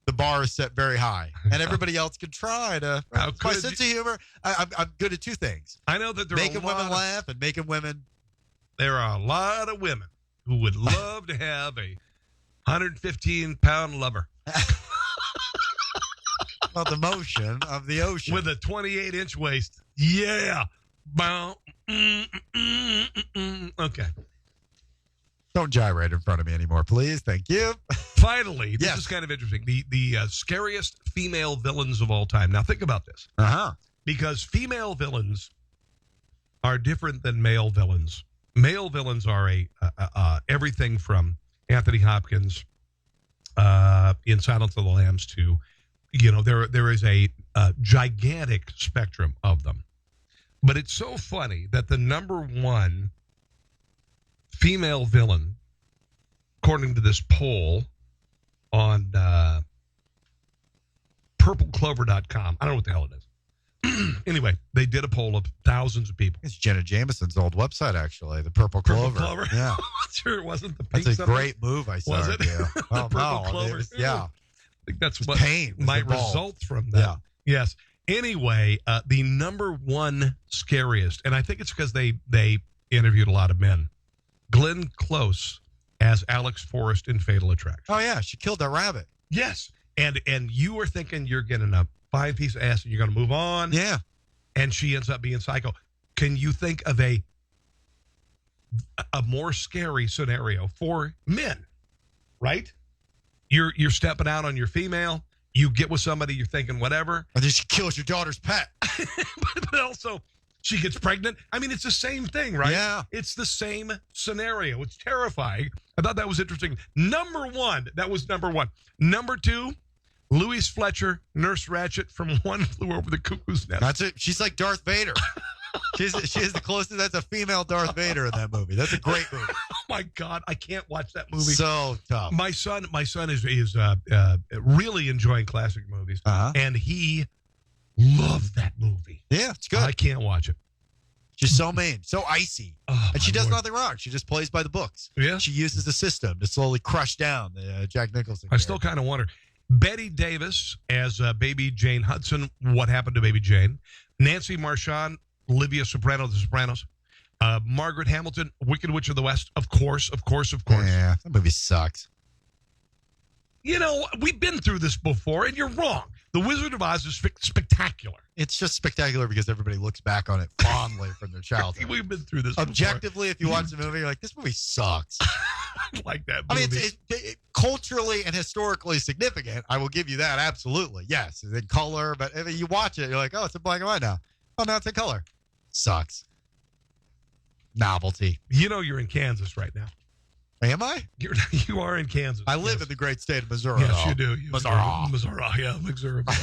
The bar is set very high, and everybody else can try to. How My could sense of humor. I'm good at two things: I know that there making are women laugh and making women. There are a lot of women who would love to have a 115-pound lover About the motion of the ocean. with a 28-inch waist. Yeah. Bow. Okay. Don't gyrate in front of me anymore, please. Thank you. Finally, this Yes. is kind of interesting. The scariest female villains of all time. Now, think about this. Because female villains are different than male villains. Male villains are everything from Anthony Hopkins in Silence of the Lambs to, there is a gigantic spectrum of them. But it's so funny that the number one female villain, according to this poll on purpleclover.com, I don't know what the hell it is. Anyway, they did a poll of thousands of people. It's Jenna Jameson's old website, actually. The Purple Clover. Yeah. Sure, it wasn't the pink That's a something. great move I saw. Was it? Yeah. The Oh, Purple no. Clover. Yeah. I think that's It's what pain was might involved. result from that. Yeah. Yes. Anyway, the number one scariest, and I think it's because they interviewed a lot of men. Glenn Close as Alex Forrest in Fatal Attraction. Oh, yeah. She killed that rabbit. Yes. And you were thinking you're getting a fine piece of ass and you're going to move on. Yeah. And she ends up being psycho. Can you think of a more scary scenario for men? Right? You're stepping out on your female. You get with somebody, you're thinking whatever. And then she kills your daughter's pet. But also, she gets pregnant. I mean, it's the same thing, right? Yeah. It's the same scenario. It's terrifying. I thought that was interesting. Number one. That was number one. Number two, Louise Fletcher, Nurse Ratched from One Flew Over the Cuckoo's Nest. That's it. She's like Darth Vader. She is the closest. That's a female Darth Vader in that movie. That's a great movie. Oh my God, I can't watch that movie. So tough. My son is really enjoying classic movies, and he loved that movie. Yeah, it's good. I can't watch it. She's so mean, so icy, and she does nothing wrong. She just plays by the books. Yeah, she uses the system to slowly crush down the Jack Nicholson. I still kind of wonder. Betty Davis as Baby Jane Hudson. What happened to Baby Jane? Nancy Marchand, Olivia Soprano, The Sopranos. Margaret Hamilton, Wicked Witch of the West. Of course. Yeah, that movie sucks. You know, we've been through this before, and you're wrong. The Wizard of Oz is spectacular. It's just spectacular because everybody looks back on it fondly from their childhood. We've been through this Objectively, if you watch the movie, you're like, this movie sucks. I like that movie. I mean, it's culturally and historically significant. I will give you that, absolutely. Yes, it's in color, but if you watch it, you're like, oh, it's in black and white now. Oh, now it's in color. Sucks. Novelty. You know you're in Kansas right now. Am I? You are in Kansas. I live in the great state of Missouri. Yes, you do. Missouri. Yeah, Missouri. All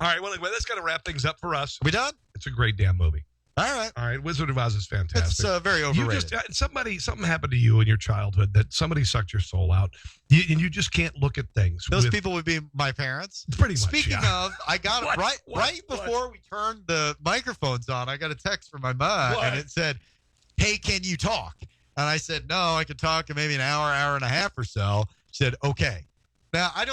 right. Well, anyway, that's got to wrap things up for us. Are we done? It's a great damn movie. All right. Wizard of Oz is fantastic. It's very overrated. Something happened to you in your childhood that somebody sucked your soul out, and you just can't look at things. Those people would be my parents. Pretty much. Speaking of, I got What? right before we turned the microphones on. I got a text from my mom, and it said, "Hey, can you talk?" And I said, "No, I could talk in maybe an hour and a half or so." She said, "Okay." Now, I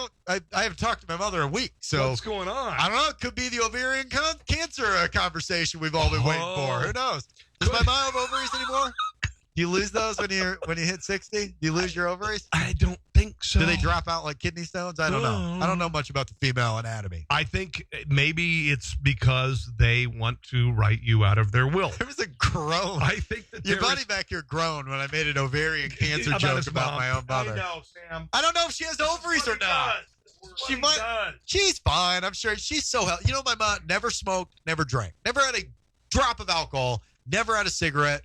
haven't talked to my mother in a week, so what's going on? I don't know. It could be the ovarian cancer conversation we've all been waiting for. Who knows? Does my mom have ovaries anymore? Do you lose those when you hit 60? Do you lose your ovaries? I don't think so. Do they drop out like kidney stones? I don't know. I don't know much about the female anatomy. I think maybe it's because they want to write you out of their will. There was a groan. I think that your buddy back here groaned when I made an ovarian cancer joke about my own mother. I know, Sam. I don't know if she has ovaries or not. She might. She's fine. I'm sure she's so healthy. You know, my mom never smoked, never drank, never had a drop of alcohol, never had a cigarette.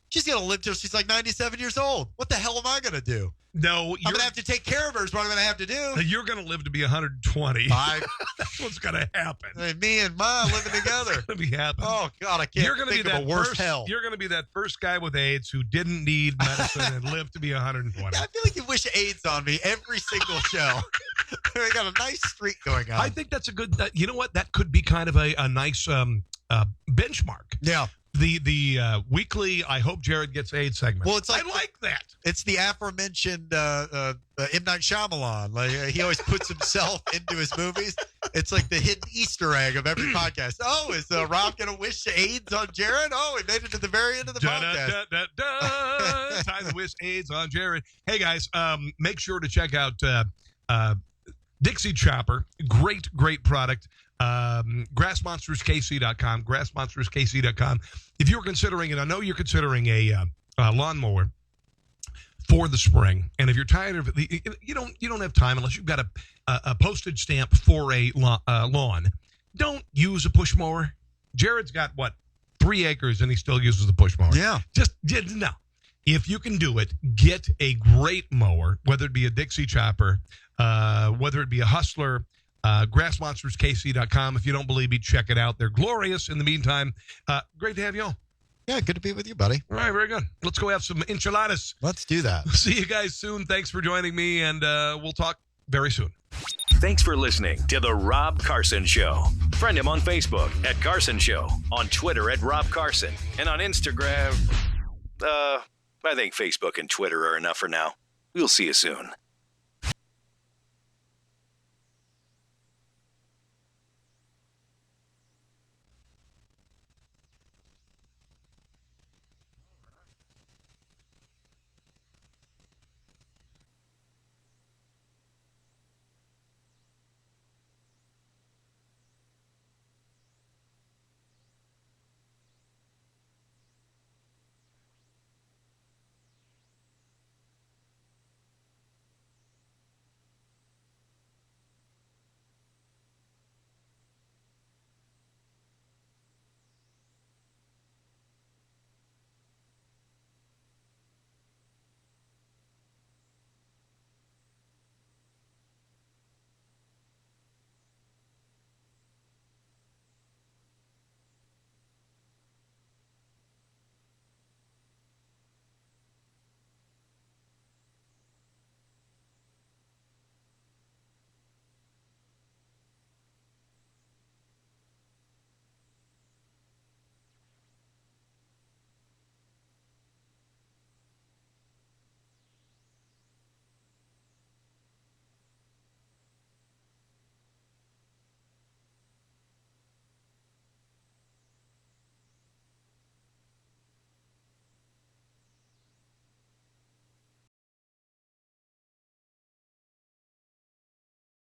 She's going to live till she's like 97 years old. What the hell am I going to do? No, I'm going to have to take care of her is what I'm going to have to do. You're going to live to be 120. That's what's going to happen. Me and Mom living together. That's going to be happening. Oh, God, I can't think of a worse hell. You're going to be that first guy with AIDS who didn't need medicine and lived to be 120. Yeah, I feel like you wish AIDS on me every single show. I got a nice streak going on. I think that's a good, you know what? That could be kind of a nice benchmark. Yeah. The weekly I Hope Jared Gets AIDS segment. Well, it's like I like that. It's the aforementioned M. Night Shyamalan. Like he always puts himself into his movies. It's like the hidden Easter egg of every podcast. Oh, is Rob going to wish AIDS on Jared? Oh, he made it to the very end of the podcast. Time to wish AIDS on Jared. Hey, guys, make sure to check out Dixie Chopper. Great product. GrassMonstersKC.com. GrassMonstersKC.com. If you're considering, and I know you're considering a lawnmower for the spring, and if you're tired of it, you don't have time unless you've got a postage stamp for a lawn. Don't use a push mower. Jared's got 3 acres, and he still uses the push mower. Yeah, no. If you can do it, get a great mower, whether it be a Dixie Chopper, whether it be a Hustler. GrassMonstersKC.com. If you don't believe me, check it out. They're glorious. In the meantime, great to have you on. Yeah, good to be with you, buddy. All right, very good. Let's go have some enchiladas. Let's do that. See you guys soon. Thanks for joining me, and we'll talk very soon. Thanks for listening to The Rob Carson Show. Friend him on Facebook at Carson Show, on Twitter at Rob Carson, and on Instagram, I think Facebook and Twitter are enough for now. We'll see you soon.